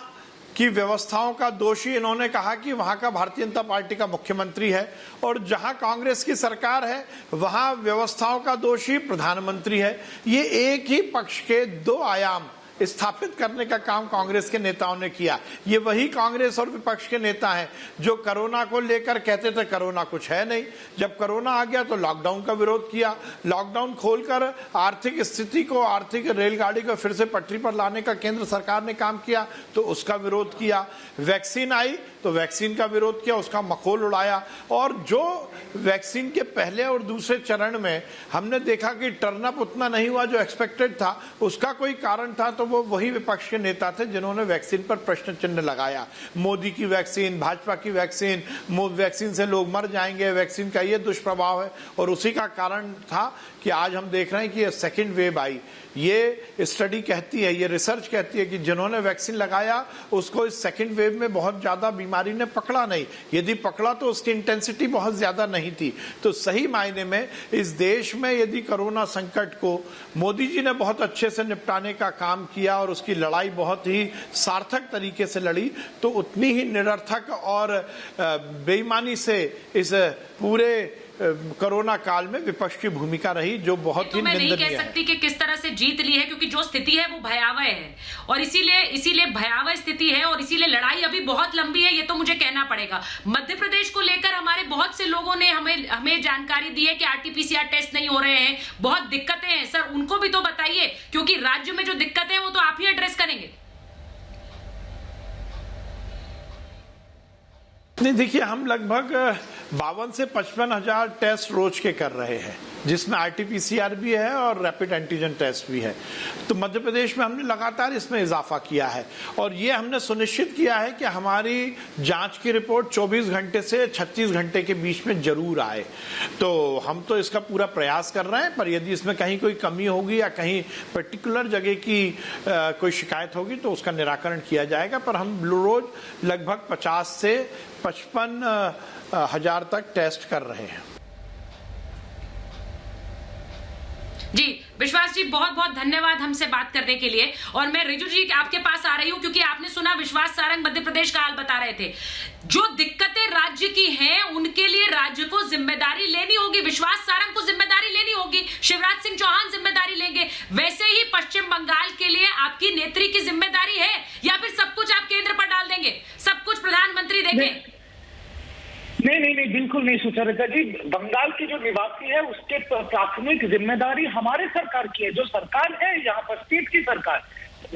की व्यवस्थाओं का दोषी इन्होंने कहा कि वहां का भारतीय जनता पार्टी का मुख्यमंत्री है, और जहां कांग्रेस की सरकार है वहां व्यवस्थाओं का दोषी प्रधानमंत्री है। ये एक ही पक्ष के दो आयाम स्थापित करने का काम कांग्रेस के नेताओं ने किया। ये वही कांग्रेस और विपक्ष के नेता हैं जो कोरोना को लेकर कहते थे कोरोना कुछ है नहीं, जब कोरोना आ गया तो लॉकडाउन का विरोध किया, लॉकडाउन खोलकर आर्थिक स्थिति को, आर्थिक रेलगाड़ी को फिर से पटरी पर लाने का केंद्र सरकार ने काम किया तो उसका विरोध किया, वैक्सीन आई तो वैक्सीन का विरोध किया, उसका मखौल उड़ाया। और जो वैक्सीन के पहले और दूसरे चरण में हमने देखा कि टर्नअप उतना नहीं हुआ जो एक्सपेक्टेड था, उसका कोई कारण था तो वो वही विपक्ष के नेता थे जिन्होंने वैक्सीन पर प्रश्न चिन्ह लगाया। मोदी की वैक्सीन, भाजपा की वैक्सीन, वैक्सीन से लोग मर जाएंगे, वैक्सीन का ये दुष्प्रभाव है। और उसी का कारण था कि आज हम देख रहे हैं कि ये सेकेंड वेव आई। ये स्टडी कहती है, ये रिसर्च कहती है कि जिन्होंने वैक्सीन लगाया उसको इस सेकेंड वेव में बहुत ज्यादा बीमारी ने पकड़ा नहीं, यदि पकड़ा तो उसकी इंटेंसिटी बहुत ज्यादा नहीं थी। तो सही मायने में इस देश में यदि कोरोना संकट को मोदी जी ने बहुत अच्छे से निपटाने का काम किया और उसकी लड़ाई बहुत ही सार्थक तरीके से लड़ी, तो उतनी ही निरर्थक और बेईमानी से इस पूरे कोरोना काल में विपक्ष की भूमिका रही जो बहुत ही निंदनीय है। मैं नहीं कह सकती कि किस तरह से जीत ली है क्योंकि जो स्थिति है वो भयावह है और इसीलिए भयावह स्थिति है और इसीलिए लड़ाई अभी बहुत लंबी है, ये तो मुझे कहना पड़ेगा। मध्य प्रदेश को लेकर हमारे बहुत से लोगों ने हमें जानकारी दी है कि आरटीपीसीआर टेस्ट नहीं हो रहे हैं, बहुत दिक्कतें हैं। सर उनको भी तो बताइए क्योंकि राज्य में जो दिक्कतें हैं वो तो आप ही एड्रेस करेंगे। नहीं, देखिए हम लगभग 52 से 55 हजार टेस्ट रोज के कर रहे हैं जिसमें आरटीपीसीआर भी है और रैपिड एंटीजन टेस्ट भी है। तो मध्य प्रदेश में हमने लगातार इसमें इजाफा किया है और ये हमने सुनिश्चित किया है कि हमारी जांच की रिपोर्ट 24 घंटे से 36 घंटे के बीच में जरूर आए। तो हम तो इसका पूरा प्रयास कर रहे हैं, पर यदि इसमें कहीं कोई कमी होगी या कहीं पर्टिकुलर जगह की कोई शिकायत होगी तो उसका निराकरण किया जाएगा। पर हम रोज लगभग 50 से 55 हजार तक टेस्ट कर रहे हैं। जी विश्वास जी बहुत बहुत धन्यवाद हमसे बात करने के लिए। और मैं रिजू जी आपके पास आ रही हूं क्योंकि आपने सुना विश्वास सारंग मध्य प्रदेश का हाल बता रहे थे। जो दिक्कतें राज्य की हैं उनके लिए राज्य को जिम्मेदारी लेनी होगी, विश्वास सारंग को जिम्मेदारी लेनी होगी, शिवराज सिंह चौहान जिम्मेदारी लेंगे। वैसे ही पश्चिम बंगाल के लिए आपकी नेत्री की जिम्मेदारी है या फिर सब कुछ आप केंद्र पर डाल देंगे, सब कुछ प्रधानमंत्री देंगे? नहीं, बिल्कुल नहीं सुचरिता जी। बंगाल के जो निवासी है उसके प्राथमिक जिम्मेदारी हमारे सरकार की है, जो सरकार है यहाँ पर स्टेट की सरकार।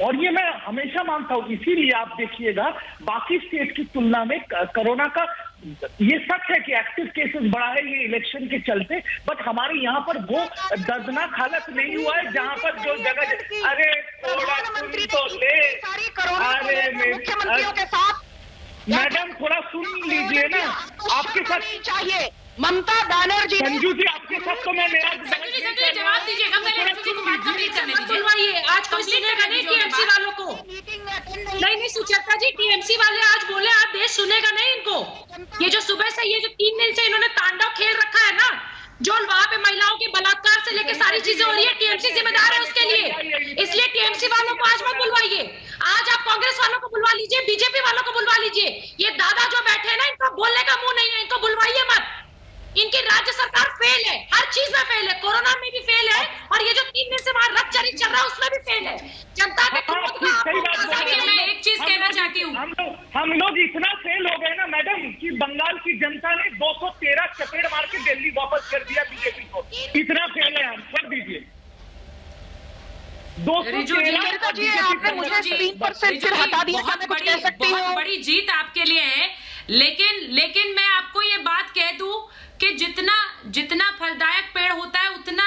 और ये मैं हमेशा मानता हूँ, इसीलिए आप देखिएगा बाकी स्टेट की तुलना में कोरोना का ये सच है कि एक्टिव केसेस बढ़ा है ये इलेक्शन के चलते, बट हमारे यहाँ पर वो दर्दनाक हालत नहीं हुआ है जहाँ पर जो जगह अरे थोड़ा तो ले, अरे मुख्यमंत्रियों के साथ मैडम थोड़ा सुन लीजिए ना, आपके साथ चाहिए ममता बनर्जी, संजू जी आपके साथ तो मैं मेरा संजू जी जवाब दीजिए, हम को बात कंप्लीट करने दीजिए। बुलवाइए, आज कोई सुनेगा नहीं टीएमसी वालों को। नहीं सुचेता जी, टीएमसी वाले आज बोले आज देश सुनेगा नहीं इनको। ये जो सुबह से ये जो 3 दिन से इन्होंने तांडव खेल रखा है ना, जो वहां पे महिलाओं के बलात्कार से लेकर सारी चीजें हो रही है, टीएमसी जिम्मेदार है उसके लिए। इसलिए टीएमसी वालों को आज मत बुलवाइए, आज आप कांग्रेस वालों को बुलवा लीजिए, बीजेपी वालों को बुलवा लीजिए। ये दादा जो बैठे हैं ना, इनका बोलने का मुंह नहीं है, इनको बुलवाइए मत। इनकी राज्य सरकार फेल है, हर चीज में फेल है, कोरोना में भी फेल है, और ये जो 3 दिन से वहां रथ चरित चल रहा है उसमें भी फेल है। जनता के मैं एक चीज कहना चाहती हूँ, हम लोग इतना फेल हो गए ना मैडम कि बंगाल की जनता ने 213 चपेट मार के दिल्ली वापस कर दिया बीजेपी को। इतना फेल है हम, कर दीजिए। बहुत बड़ी जीत आपके लिए है, लेकिन मैं आपको ये बात कह दूं कि जितना फलदायक पेड़ होता है उतना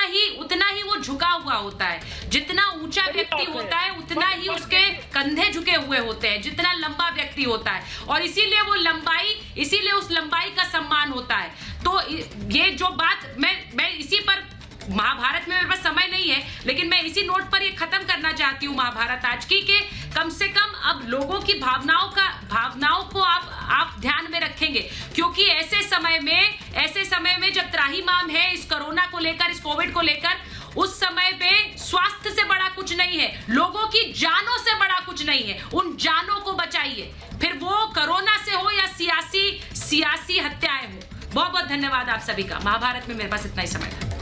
ही वो झुका हुआ होता है। जितना ऊंचा व्यक्ति होता है उतना ही उसके कंधे झुके हुए होते हैं, जितना लंबा व्यक्ति होता है, और इसीलिए उस लंबाई का सम्मान होता है। तो ये जो बात मैं इसी पर, महाभारत में मेरे पास समय नहीं है, लेकिन मैं इसी नोट पर ये खत्म करना चाहती हूँ महाभारत आज की, कि कम से कम अब लोगों की भावनाओं को आप ध्यान में रखेंगे, क्योंकि ऐसे समय में जब त्राहिमाम है इस कोरोना को लेकर, इस कोविड को लेकर, उस समय में स्वास्थ्य से बड़ा कुछ नहीं है, लोगों की जानों से बड़ा कुछ नहीं है। उन जानों को बचाइए, फिर वो कोरोना से हो या सियासी हत्याएं हो। बहुत बहुत धन्यवाद आप सभी का। महाभारत में मेरे पास इतना ही समय था।